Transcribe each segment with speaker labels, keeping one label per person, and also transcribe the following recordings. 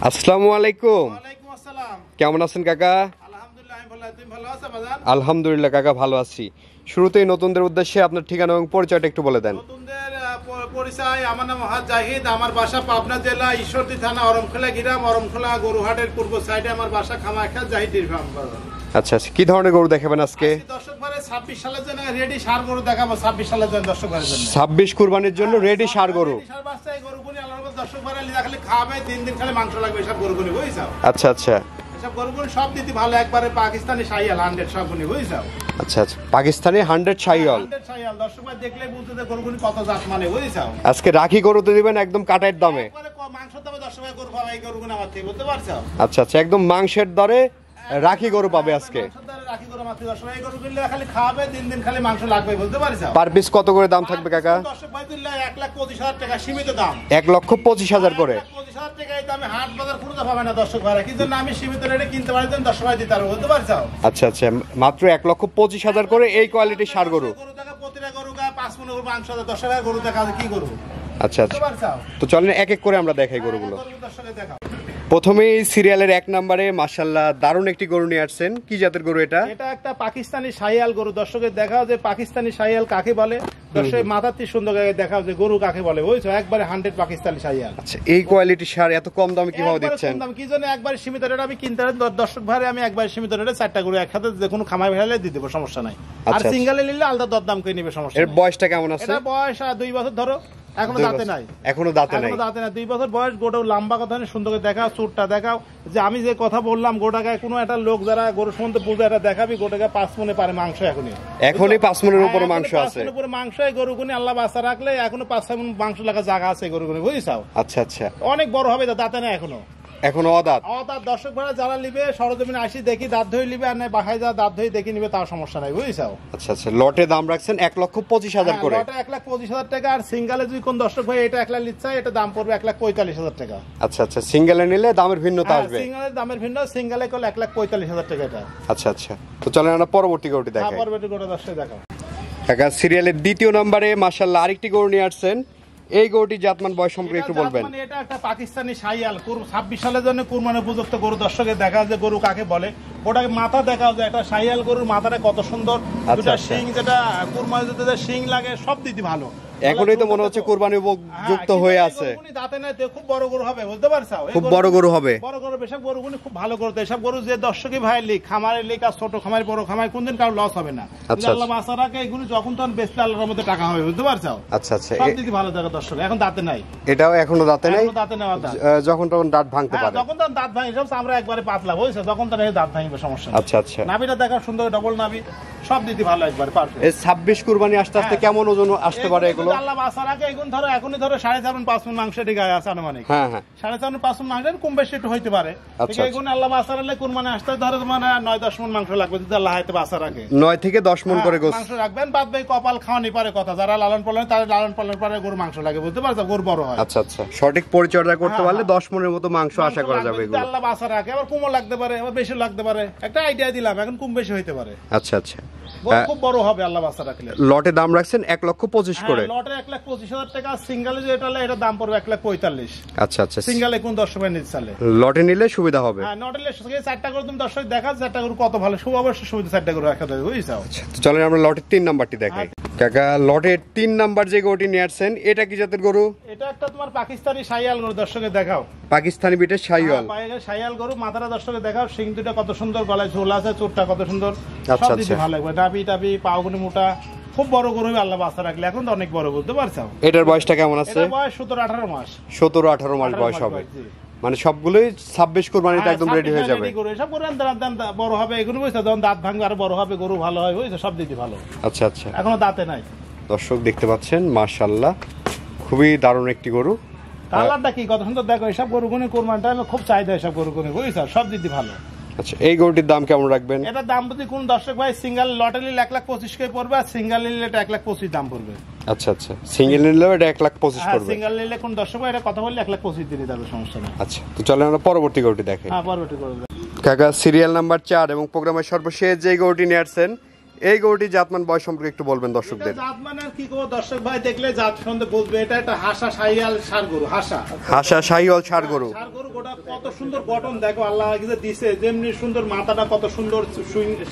Speaker 1: আসসালামু আলাইকুম।
Speaker 2: ওয়ালাইকুম আসসালাম।
Speaker 1: কেমন আছেন কাকা?
Speaker 2: আলহামদুলিল্লাহ আমি ভালো। তুমি ভালো আছো বাজান?
Speaker 1: আলহামদুলিল্লাহ কাকা ভালো আছি। শুরুতেই নতুনদের উদ্দেশ্যে আপনার ঠিকানা এবং পরিচয়টা একটু বলে দেন।
Speaker 2: নতুনদের পরিচয়, আমার নাম মহাজ জাহিদ, আমার বাসা পাবনা জেলা ঈশ্বরদী থানা অরমখোলা গ্রাম, অরমখোলা গরুহাটের পূর্ব সাইডে আমার বাসা, খামাখা জাহিদ ফার্ম।
Speaker 1: আচ্ছা আচ্ছা, কি ধরনের গরু দেখাবেন আজকে?
Speaker 2: দর্শক ভাই 26 সালের জন্য রেডি সার গরু দেখাবো। 26 সালের জন্য দর্শক ভাইয়ের জন্য
Speaker 1: 26 কুরবানির জন্য রেডি সার গরু।
Speaker 2: সার বাচ্চা এই গরুগুলি আল্লাহর দর্শক ভাই খালি খাবে, দিন দিন খালি মাংস লাগবে সব গরুগুলি, বুঝছো?
Speaker 1: আচ্ছা আচ্ছা,
Speaker 2: সব গরুগুলি সব দিতে ভালো, একবারে পাকিস্তানি শাহিয়াল 100 সবগুলি, বুঝছো?
Speaker 1: আচ্ছা আচ্ছা, পাকিস্তানি 100 শাহিওয়াল।
Speaker 2: 100 শাহিয়াল দর্শক ভাই দেখলেই বুঝতে যে গরুগুলি কত জাত মানে, বুঝছো?
Speaker 1: আজকে রাখি গরুতে দিবেন একদম কাটাইয়ের দামে।
Speaker 2: একবারে মাংসের দামে দর্শক ভাই গরু পাবে এই গরুগুলো আমার থেকে, বুঝতে পারছো?
Speaker 1: আচ্ছা আচ্ছা, একদম মাংসের দরে রাখি গরু পাবে আজকে।
Speaker 2: রাখি গরু মাত্র দর্শক ভাই, এই গরুগুলো খালি খাবে, দিন দিন খালি মাংস লাগবে, বুঝতে পারছো?
Speaker 1: পার পিস কত করে দাম থাকবে কাকা?
Speaker 2: দর্শক ভাই দিল্লা 1,25,000 টাকা সীমিত দাম।
Speaker 1: 1,25,000 করে।
Speaker 2: 1,25,000 টাকা এই দামে হাট বাজার কোনো পাবে না দর্শক ভাই, কিন্তু আমি সীমিত রেটে কিনতে পারি, দেন দর্শক ভাই দিতে পারবো, বুঝতে পারছো?
Speaker 1: আচ্ছা আচ্ছা, মাত্র 1,25,000 করে এই কোয়ালিটির ষাঁড় গরু।
Speaker 2: গরু দেখা প্রতিটা গরু গা 5 মণ গরু মাংস আছে, দর্শক ভাই গরু দেখা কি গরু,
Speaker 1: আচ্ছা আচ্ছা,
Speaker 2: বুঝতে পারছো?
Speaker 1: তো চলেন এক এক করে আমরা দেখাই গরুগুলো।
Speaker 2: দর্শক দেখা
Speaker 1: প্রথমেই সিরিয়ালের 1 নম্বরে মাশাআল্লাহ দারুণ একটি গরু নিয়ে আসছেন। কি জাতের গরু এটা?
Speaker 2: এটা একটা পাকিস্তানি শাহিয়াল গরু। দর্শকের দেখাও যে পাকিস্তানি শাহিয়াল কাকে বলে, দর্শক মাথাতে সুন্দর দেখাও যে গরু কাকে বলে, বুঝছো? একবারে 100 পাকিস্তানি শাহিয়াল।
Speaker 1: আচ্ছা, এই কোয়ালিটির ষাঁড় এত কম দামে কিভাবে দিচ্ছেন?
Speaker 2: কম দাম কি জন্য, একবারে সীমিত রেটে আমি কিনতে পারি দর্শক ভাই, আমি একবারে সীমিত রেটে 4টা গরু একসাথে যে কোনো খামাই ভেড়ালে দিয়ে দেবো, সমস্যা নাই। আর সিঙ্গেলে নিলে আলাদা দরদাম করে নিবে, সমস্যা
Speaker 1: এর
Speaker 2: নাই।
Speaker 1: বয়সটা কেমন আছে?
Speaker 2: এটা বয়স 2 বছর ধরো, এখনো দাঁতে নাই।
Speaker 1: এখনো দাঁতে নাই।
Speaker 2: 2 বছর বয়স। গোটাও লম্বা কথা নেই, সুন্দর করে দেখাও, চুটটা দেখাও, যে আমি যে কথা বললাম গোটাকে কোনো একটা লোক যারা গরু সম্বন্ধে বুঝে এটা দেখাবি, গোটাকে 5 মণে পারে মাংস এখনই
Speaker 1: 5 মণের উপরে মাংস আছে।
Speaker 2: 5 মণের উপরে মাংস এই গরুগুনি আল্লাহ বাঁচা রাখলে এখনো 5-6 মণ মাংস লাগা জায়গা আছে গরুগুনি, বুঝছো?
Speaker 1: আচ্ছা আচ্ছা,
Speaker 2: অনেক বড় হবে, দাঁতে নাই এখনো।
Speaker 1: এখনো অদাঁত।
Speaker 2: দর্শক ভাড়া যারা নিবে সরজমিনে আসি দেখি দাঁত ধরে নিবে, আর নাই বাসায় যা দাঁত ধরে দেখে নিবে, তাও সমস্যা নাই, বুঝছো?
Speaker 1: আচ্ছা আচ্ছা, লটে দাম রাখছেন 1,25,000 করে।
Speaker 2: লটে 1,25,000 টাকা। আর সিঙ্গেলে যদি কোন দর্শক ভাই এটা 1 লাখ লিচ্ছে, এটা দাম পড়বে 1,45,000 টাকা।
Speaker 1: আচ্ছা আচ্ছা, সিঙ্গেলে নিলে দামের ভিন্নতা আসবে।
Speaker 2: সিঙ্গেলের দামের ভিন্ন, সিঙ্গেলে করলে 1,45,000 টাকা এটা।
Speaker 1: আচ্ছা আচ্ছা, তো চলেন আমরা পরবর্তী গরুটি দেখাই।
Speaker 2: পরবর্তী গরু দর্শক দেখাও।
Speaker 1: কাকা সিরিয়ালের 2 নম্বরে মাশাআল্লাহ আরেকটি গরু নিয়ে আসছেন। এই গরুটি জাতমান বয়স সম্পর্কে একটু বলবেন।
Speaker 2: এটা একটা পাকিস্তানি শাহিয়াল 26 সালের জন্য কুরবানি উপযুক্ত গরু। দর্শকের দেখা যে গরু কাকে বলে, ওটাকে মাথা দেখাও যে একটা শাহিয়াল গরুর মাথাটা কত সুন্দর, দুটা শিং, যেটা কুরবানিতে শিং লাগে, সব দিতে ভালো।
Speaker 1: এখনই তো মনে হচ্ছে কুরবানি উপযুক্ত হয়ে আছে।
Speaker 2: দাঁতে নাই, খুব বড় গরু হবে, বুঝতে পারছো?
Speaker 1: খুব বড় গরু হবে,
Speaker 2: বড় গরু। এসব গরুগুলি খুব ভালো গরু। এসব গরু যে দর্শকই ভাই লিখ, খামারের লিখ আর ছোট খামার বড় খামার কোনদিন কারো লস হবে না। আল্লাহ বাঁচা রাখে, এগুলো যখন তখন বেচলে আল্লাহর মধ্যে টাকা হবে, বুঝতে পারছো?
Speaker 1: আচ্ছা আচ্ছা,
Speaker 2: সব দিকে ভালো থাকে দর্শক। এখন দাঁতে নাই,
Speaker 1: এটাও এখনো দাঁতে নাই।
Speaker 2: দাঁতে নেওয়া দাঁত,
Speaker 1: যখন তখন দাঁত ভাঙতে পারে।
Speaker 2: যখন তখন দাঁত ভাঙে, সব আমরা একবারে পাতলা, বুঝছো? যখন তখন দাঁত ভাঙবে, সমস্যা নেই।
Speaker 1: আচ্ছা আচ্ছা,
Speaker 2: নাভিটা দেখা সুন্দর, ডবল নাভি, সব দিতে ভালো, একবারে পারফেক্ট।
Speaker 1: এই 26 কুরবানি আস্তে আস্তে কেমন ওজন আসতে পারে এগুলো?
Speaker 2: আল্লাহ বাঁচা রাখে, এখন ধরো এখনই ধরো 4.5-5 মণ মাংস এটি গায়ে আছে আনুমানিক।
Speaker 1: হ্যাঁ হ্যাঁ,
Speaker 2: 4.5-5 মণ মাংস কম বেশি একটু হইতে পারে।
Speaker 1: আচ্ছা,
Speaker 2: এখন আল্লাহ বাঁচা রাখলে কুরবানি আসতে ধরো মানে 9-10 মণ মাংস লাগবে, যদি আল্লাহ হাতে বাঁচা রাখে।
Speaker 1: 9 থেকে 10 মণ করে গোশত
Speaker 2: মাংস রাখবেন। বাদ বাকি কপাল খাওয়ানি পারে কথা, যারা লালন পালন, তারা লালন পালন পারে গরু মাংস লাগে, বুঝতে পারছো? গরু বড় হয়।
Speaker 1: আচ্ছা আচ্ছা, সঠিক পরিচর্যা করতে পারলে 10 মণের মতো মাংস আশা করা যাবে এগুলো।
Speaker 2: আল্লাহ বাঁচা রাখে, আবার কমও লাগতে পারে, আবার বেশি লাগতে পারে। একটা আইডিয়া দিলাম, এখন কম বেশি হইতে পারে।
Speaker 1: আচ্ছা আচ্ছা,
Speaker 2: খুব বড় হবে আল্লাহ বাঁচা রাখলে।
Speaker 1: লটে দাম রাখছেন 1,25,000 করে।
Speaker 2: লটে 1,25,000 টাকা। সিঙ্গেলে যেটা হলে এটা দাম পড়বে 1,45,000।
Speaker 1: আচ্ছা আচ্ছা,
Speaker 2: সিঙ্গেলে কোন দর্শক নিতে চালে
Speaker 1: লটে নিলে সুবিধা হবে।
Speaker 2: হ্যাঁ, লটে নিলে 4টা করে তুমি দর্শক দেখা, 4টা করে কত ভালো, খুব অবশ্যই সুবিধা। 4টা করে রাখা দেবে, বুঝছো?
Speaker 1: আচ্ছা, তো চলেন আমরা লটের 3 নাম্বারটি দেখাই। কাকা লটের 3 নাম্বার যে গরুটি নিয়ে আসছেন, এটা কি জাতের গরু?
Speaker 2: এটা একটা তোমার পাকিস্তানি শাহিয়াল গরু। দর্শকে দেখাও,
Speaker 1: পাকিস্তানি বিটের শাহিওয়াল।
Speaker 2: শাহিয়াল গরু। মাথাটা দর্শকে দেখাও, সিং দুটা কত সুন্দর, গলায় ঝোল আছে, চোরটা কত সুন্দর,
Speaker 1: আচ্ছা
Speaker 2: সব দিতে ভালো লাগবে। ডাবি টাবি পাগুনি মোটা, খুব বড় গরু হবে আল্লাহ বাঁচা রাখলে। এখন তো অনেক বড়, বুঝতে পারছো?
Speaker 1: এটার বয়সটা কেমন আছে?
Speaker 2: এটা বয়স 17-18 মাস।
Speaker 1: 17-18 মাস বয়স হবে, মানে সবগুলোই 26 কুরবানিতে একদম রেডি হয়ে যাবে।
Speaker 2: সব গরু বড় হবে, এগুলো বুঝছো? যখন দাঁত ভাঙবে আরো বড় হবে, গরু ভালো হয়, বুঝছো? সব দিতে ভালো।
Speaker 1: আচ্ছা আচ্ছা,
Speaker 2: এখনো দাঁতে নাই।
Speaker 1: দর্শক দেখতে পাচ্ছেন মাশাআল্লাহ, খুবই দারুণ একটি গরু।
Speaker 2: কালারটা কি কত সুন্দর দেখো। এসব গরুগুনি কোরবানিটা খুব চাহিদা, এসব গরুগুনি, বুঝছো? সব দিতে ভালো।
Speaker 1: আচ্ছা, এই গরুটির দাম কেমন রাখবেন?
Speaker 2: এটা দাম যদি কোন দর্শক ভাই সিঙ্গেল লটে নিলে 1,25,000 করে পড়বে, আর সিঙ্গেল নিলে এটা 1,25,000 দাম পড়বে।
Speaker 1: আচ্ছা আচ্ছা, সিঙ্গেল নিলেও এটা 1,25,000 পড়বে।
Speaker 2: সিঙ্গেল নিলে কোন দর্শক ভাই এটা কথা বললে 1,25,000 দিয়ে দেবে, সমস্যা নেই।
Speaker 1: আচ্ছা, তো চলেন আমরা পরবর্তী গরুটি দেখাই।
Speaker 2: হ্যাঁ, পরবর্তী গরু
Speaker 1: কাকা সিরিয়াল নাম্বার 4 এবং প্রোগ্রামের সর্বশেষ যে গরুটি নিয়ে আসছেন, এই গরুটি জাতমান বয়স সম্পর্কে একটু বলবেন দর্শকদের।
Speaker 2: জাতমান আর কি করব, দর্শক ভাই দেখলে জাত সম্বন্ধে বুঝবে। এটা একটা হাসা শাহিয়াল ষাঁড় গরু। হাসা
Speaker 1: শাহিওয়াল ষাঁড় গরু।
Speaker 2: ষাঁড় গরু গোটা কত সুন্দর গঠন দেখো, আল্লাহ যে দিছে, যেমনি সুন্দর মাথাটা কত সুন্দর,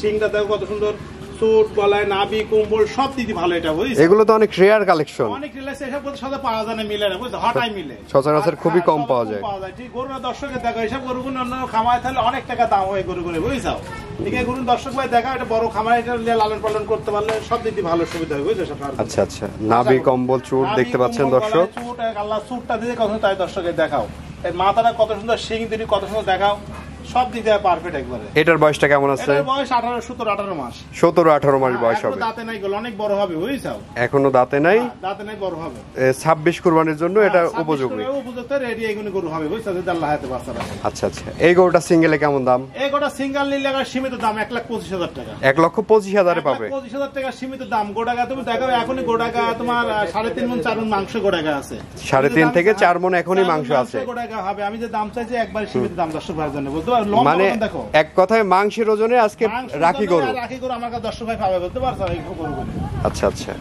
Speaker 2: শিংটা দেখো কত সুন্দর, চুট, গলায় নাভি, কম্বল সব দিদি ভালো। এটা বুঝছো,
Speaker 1: এগুলো তো অনেক রেয়ার কালেকশন,
Speaker 2: অনেক রিলেক্স, এসব করতে সাথে পাওয়া যায় না, মিলে না, বুঝছো, হঠাৎ মিলে
Speaker 1: সচরাচর খুবই কম পাওয়া যায়।
Speaker 2: ঠিক গরুরা দর্শকের দেখো, এইসব গরুগুলো অন্য খামারে তাহলে অনেক টাকা দাম হয় গরুগুলো, বুঝছো। ঠিক আছে, গরুর দর্শক ভাই দেখা, এটা বড় খামারে এটা লালন পালন করতে পারলে সব দিদি ভালো সুবিধা হয়, বুঝছো।
Speaker 1: আচ্ছা আচ্ছা, নাভি, কম্বল, চুট দেখতে পাচ্ছেন দর্শক।
Speaker 2: চুট, আল্লাহ চুটটা দিয়ে কত তাই দর্শকের দেখাও, এর মাথাটা কত সুন্দর, শিং দুটি কত সুন্দর দেখাও, সব দিক দিয়ে পারফেক্ট একবারে।
Speaker 1: এটার বয়সটা কেমন আছে?
Speaker 2: এটার বয়স 17-18 মাস।
Speaker 1: 17-18 মাস বয়স হবে।
Speaker 2: দাঁতে নাই, গেল অনেক বড় হবে, বুঝছো।
Speaker 1: এখনো দাঁতে নাই,
Speaker 2: দাঁতে নাই, বড় হবে।
Speaker 1: 26 কুরবানির জন্য এটা উপযোগী।
Speaker 2: উপযুক্ত রেডি এগুলো গরু হবে, বুঝছো, যদি আল্লাহ হাতে বাঁচা রাখে।
Speaker 1: আচ্ছা আচ্ছা, এই গরুটা সিঙ্গেলে কেমন দাম?
Speaker 2: এই গোটা সিঙ্গেল নিলে সীমিত দাম 1,25,000 টাকা।
Speaker 1: 1,25,000 পাবে।
Speaker 2: 1,25,000 টাকা সীমিত দাম। গোটাকা তুমি দেখো এখনই গোটাকা তোমার 3.5 মণ 4 মণ মাংস গোটাকা আছে।
Speaker 1: 3.5 থেকে 4 মণ এখনই মাংস আছে।
Speaker 2: গোটাকা হবে। আমি যে দাম চাইছি একবার সীমিত দাম দর্শক ভাইয়ের জন্য, বুঝতে পারছো।
Speaker 1: মানে এক কথায় মাংসের ওজনে আজকে রাখি গরু।
Speaker 2: রাখি গরু আমার কাছে দর্শক ভাই পাবে, বুঝতে পারছো, এই গরুগুলো।
Speaker 1: আচ্ছা আচ্ছা,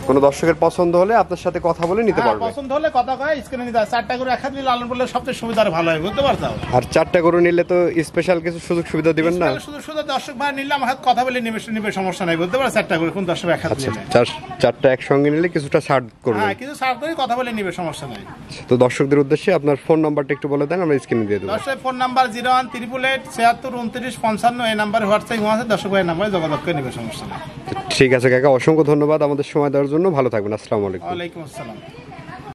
Speaker 1: কোন দর্শকের পছন্দ হলে আপনার সাথে কথা বলে নিতে পারবে।
Speaker 2: পছন্দ হলে কথা কয়, স্ক্রিনে নিতে হয়। 4টা গরু একসাথে লালন করলে সবচেয়ে সুবিধা ভালো হয়, বুঝতে পারছো।
Speaker 1: আর 4টা গরু নিলে তো স্পেশাল কিছু সুযোগ সুবিধা দিবেন না?
Speaker 2: শুধু দর্শক ভাই নিলে আমার সাথে কথা বলে নিবে, সমস্যা নাই, বুঝতে পারছো। 4টা গরু কোন দর্শক একসাথে নিলে,
Speaker 1: 4টা একসঙ্গে নিলে কিছুটা ছাড় করবে।
Speaker 2: হ্যাঁ, কিছু ছাড় করে কথা বলে নিবে, সমস্যা নাই।
Speaker 1: তো দর্শকদের উদ্দেশ্যে আপনার ফোন নাম্বারটা একটু বলে দেন, আমরা স্ক্রিনে দিয়ে দেব।
Speaker 2: দর্শক ফোন নাম্বার 0188762955, এই নাম্বারে হোয়াটসঅ্যাপ আছে, দর্শক ভাইয়ের নাম্বারে যোগাযোগ করে নিবে, সমস্যা নাই।
Speaker 1: ঠিক আছে কাকা, অসংখ্য ধন্যবাদ আমাদের সময় দেওয়ার জন্য। ভালো থাকবেন। আসসালামু আলাইকুম।
Speaker 2: ওয়ালাইকুম আসসালাম।